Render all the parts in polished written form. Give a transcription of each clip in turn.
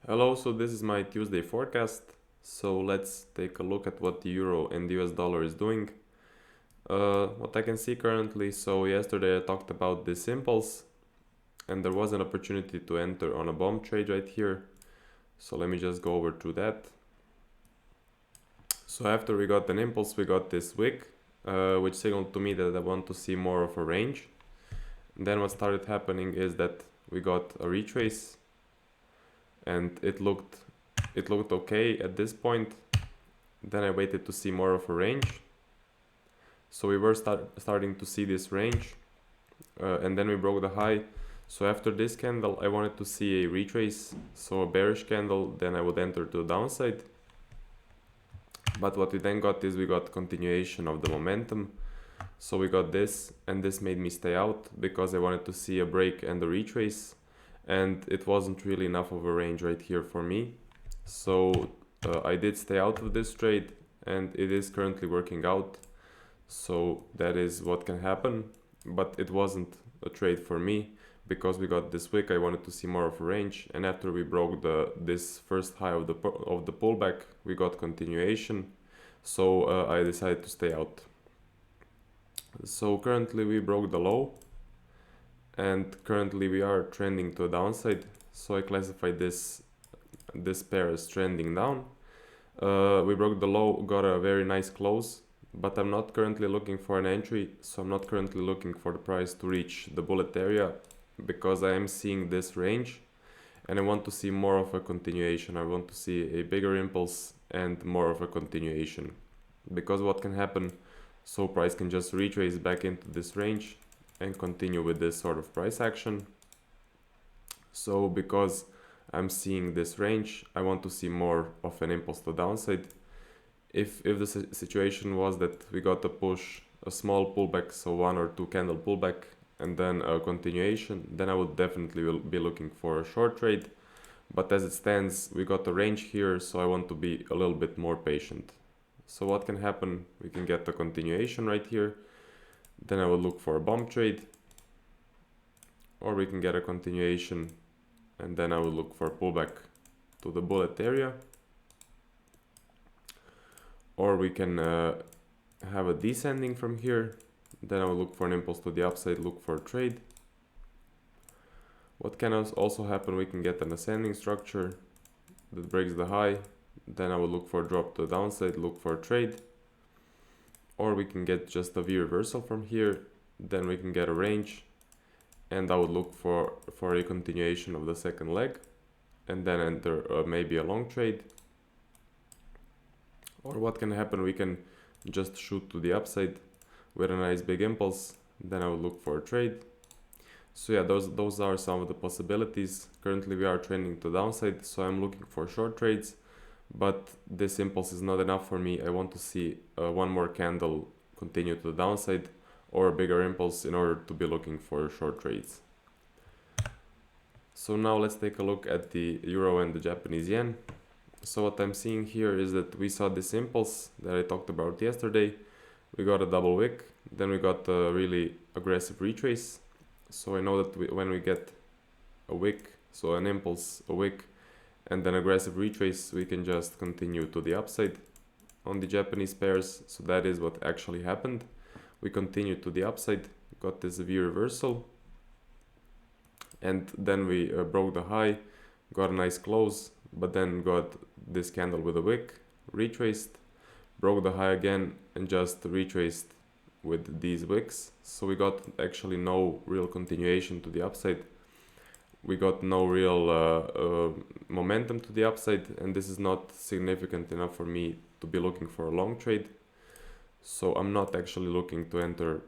Hello, so this is my Tuesday forecast. So let's take a look at what the euro and the US dollar is doing. What I can see currently, so yesterday I talked about this impulse and there was an opportunity to enter on a bomb trade right here. So let me just go over to that. So after we got an impulse, we got this wick, which signaled to me that I want to see more of a range. And then what started happening is that we got a retrace and it looked okay at this point. Then I waited to see more of a range. So we were starting to see this range and then we broke the high. So after this candle I wanted to see a retrace, so a bearish candle, then I would enter to the downside. But what we then got is we got continuation of the momentum. So we got this, and this made me stay out because I wanted to see a break and a retrace, and it wasn't really enough of a range right here for me. So I did stay out of this trade and it is currently working out. So that is what can happen, but it wasn't a trade for me because we got this wick. I wanted to see more of a range, and after we broke this first high of the pullback, we got continuation. So I decided to stay out. So currently we broke the low and currently we are trending to a downside. So I classify this pair as trending down. We broke the low, got a very nice close, but I'm not currently looking for an entry. So I'm not currently looking for the price to reach the bullet area because I am seeing this range and I want to see more of a continuation. I want to see a bigger impulse and more of a continuation, because what can happen, so price can just retrace back into this range and continue with this sort of price action. So because I'm seeing this range, I want to see more of an impulse to downside. If the situation was that we got a push, a small pullback, so 1 or 2 candle pullback and then a continuation, then I would definitely be looking for a short trade. But as it stands, we got a range here, so I want to be a little bit more patient. So what can happen, we can get a continuation right here, then I will look for a bomb trade, or we can get a continuation and then I will look for a pullback to the bullet area, or we can have a descending from here, then I will look for an impulse to the upside, look for a trade. What can also happen, we can get an ascending structure that breaks the high, then I will look for a drop to the downside, look for a trade. Or we can get just a V reversal from here, then we can get a range and I would look for a continuation of the second leg and then enter maybe a long trade. Or what can happen, we can just shoot to the upside with a nice big impulse, then I will look for a trade. So yeah, those are some of the possibilities. Currently we are trending to downside, so I'm looking for short trades, but this impulse is not enough for me. I want to see one more candle continue to the downside or a bigger impulse in order to be looking for short trades. So now let's take a look at the euro and the Japanese yen. So what I'm seeing here is that we saw this impulse that I talked about yesterday. We got a double wick, then we got a really aggressive retrace. So I know that when we get a wick, so an impulse, a wick, and then aggressive retrace, we can just continue to the upside on the Japanese pairs. So that is what actually happened. We continued to the upside, got this V reversal, and then we broke the high, got a nice close, but then got this candle with a wick, retraced, broke the high again, and just retraced with these wicks. So we got actually no real continuation to the upside. We got no real momentum to the upside, and this is not significant enough for me to be looking for a long trade. So I'm not actually looking to enter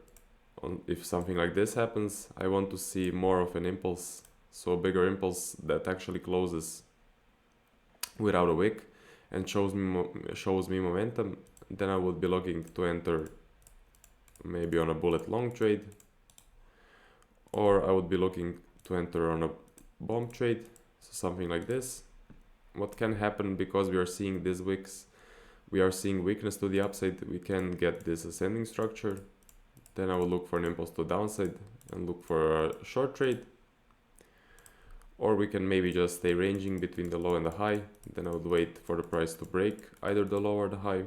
on if something like this happens. I want to see more of an impulse, so a bigger impulse that actually closes without a wick and shows me momentum. Then I would be looking to enter maybe on a bullet long trade, or I would be looking to enter on a bomb trade, so something like this. What can happen, because we are seeing these wicks, we are seeing weakness to the upside, we can get this ascending structure, then I will look for an impulse to downside and look for a short trade. Or we can maybe just stay ranging between the low and the high. Then I would wait for the price to break either the low or the high.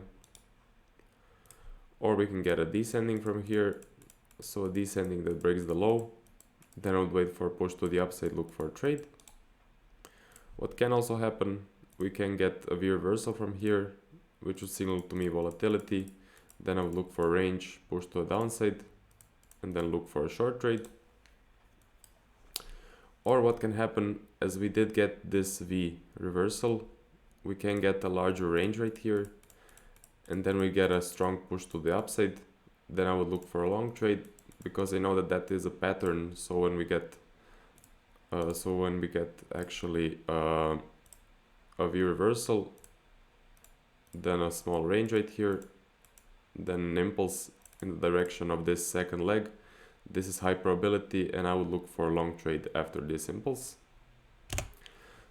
Or we can get a descending from here. So a descending that breaks the low. Then I would wait for a push to the upside, look for a trade. What can also happen, we can get a V reversal from here, which would signal to me volatility. Then I would look for a range, push to a downside, and then look for a short trade. Or what can happen, as we did get this V reversal, we can get a larger range right here, and then we get a strong push to the upside. Then I would look for a long trade, because I know that that is a pattern. So when we get actually a V reversal, then a small range right here, then an impulse in the direction of this second leg. This is high probability, and I would look for a long trade after this impulse.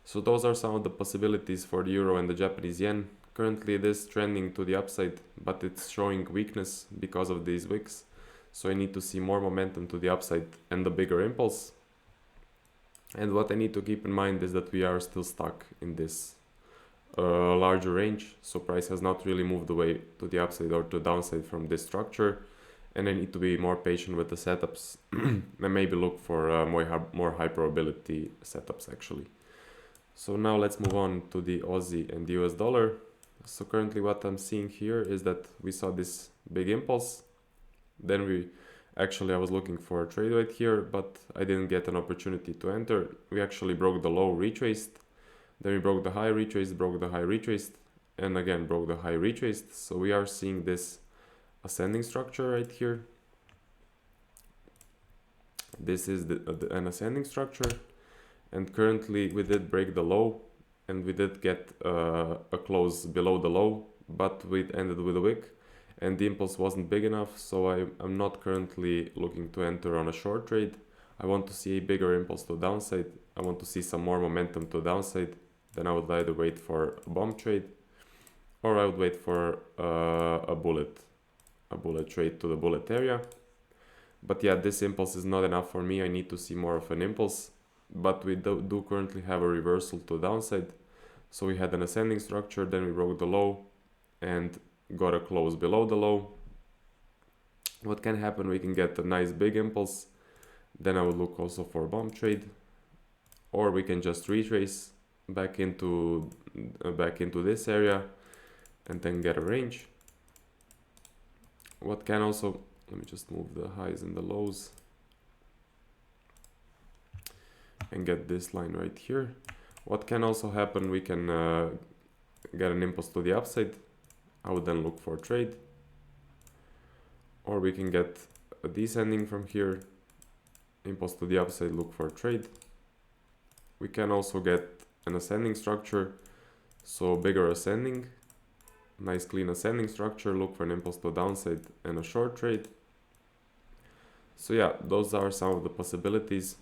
So those are some of the possibilities for the euro and the Japanese yen. Currently it is trending to the upside, but it's showing weakness because of these wicks. So I need to see more momentum to the upside and the bigger impulse. And what I need to keep in mind is that we are still stuck in this larger range. So price has not really moved away to the upside or to downside from this structure. And I need to be more patient with the setups and maybe look for more high probability setups actually. So now let's move on to the Aussie and the US dollar. So currently what I'm seeing here is that we saw this big impulse. Then I was looking for a trade right here, but I didn't get an opportunity to enter. We actually broke the low, retraced. Then we broke the high, retraced, broke the high, retraced, and again broke the high, retraced. So we are seeing this ascending structure right here. This is an ascending structure, and currently we did break the low, and we did get a close below the low, but we ended with a wick, and the impulse wasn't big enough. So I'm not currently looking to enter on a short trade. I want to see a bigger impulse to downside. I want to see some more momentum to downside. Then I would either wait for a bomb trade, or I would wait for a bullet trade to the bullet area. But yeah, this impulse is not enough for me. I need to see more of an impulse, but we do currently have a reversal to downside. So we had an ascending structure, then we broke the low and got a close below the low. What can happen, we can get a nice big impulse. Then I would look also for a bomb trade, or we can just retrace back into this area and then get a range. What can also, let me just move the highs and the lows and get this line right here. What can also happen, we can get an impulse to the upside. I would then look for a trade, or we can get a descending from here, impulse to the upside, look for a trade. We can also get an ascending structure, so bigger ascending, nice clean ascending structure, look for an impulse to downside and a short trade. So yeah, those are some of the possibilities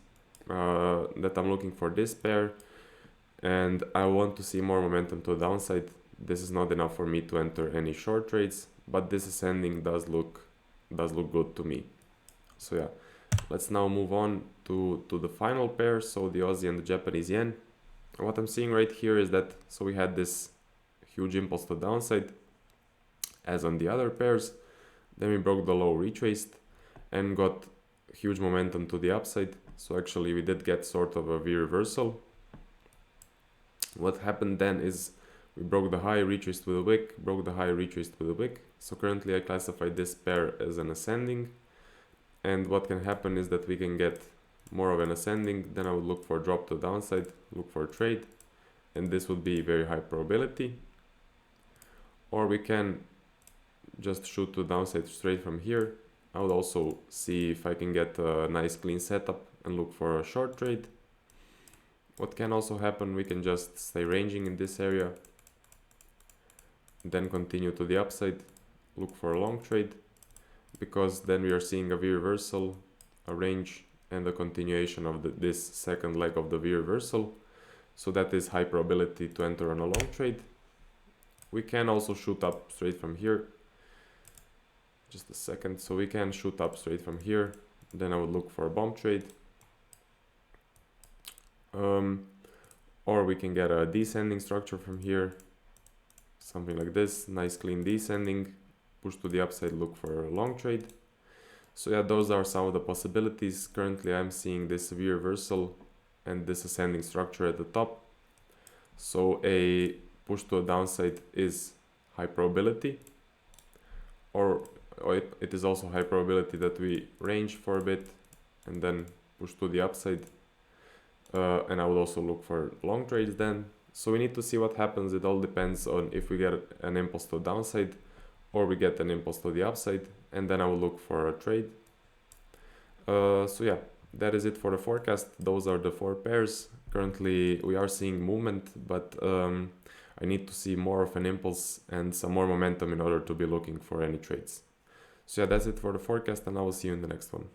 that I'm looking for this pair, and I want to see more momentum to the downside. This is not enough for me to enter any short trades, but this ascending does look good to me. So yeah, let's now move on to the final pair, so the Aussie and the Japanese yen. What I'm seeing right here is that, so we had this huge impulse to downside as on the other pairs, then we broke the low, retraced, and got huge momentum to the upside. So actually we did get sort of a V reversal. What happened then is we broke the high, retraced with a wick, broke the high, retraced with a wick. So currently I classify this pair as an ascending, and what can happen is that we can get more of an ascending. Then I would look for a drop to downside, look for a trade, and this would be very high probability. Or we can just shoot to downside straight from here. I would also see if I can get a nice clean setup and look for a short trade. What can also happen, we can just stay ranging in this area, then continue to the upside, look for a long trade, because then we are seeing a V reversal, a range, and a continuation of this second leg of the V reversal. So that is high probability to enter on a long trade. We can also shoot up straight from here. Just a second. So we can shoot up straight from here. Then I would look for a bomb trade, Or we can get a descending structure from here, something like this, nice clean descending, push to the upside, look for a long trade. So yeah, those are some of the possibilities. Currently I'm seeing this V reversal and this ascending structure at the top. So a push to a downside is high probability, or it is also high probability that we range for a bit and then push to the upside. And I would also look for long trades then. So we need to see what happens. It all depends on if we get an impulse to the downside or we get an impulse to the upside, and then I will look for a trade. So yeah, that is it for the forecast. Those are the 4 pairs. Currently we are seeing movement, but I need to see more of an impulse and some more momentum in order to be looking for any trades. So yeah, that's it for the forecast, and I will see you in the next one.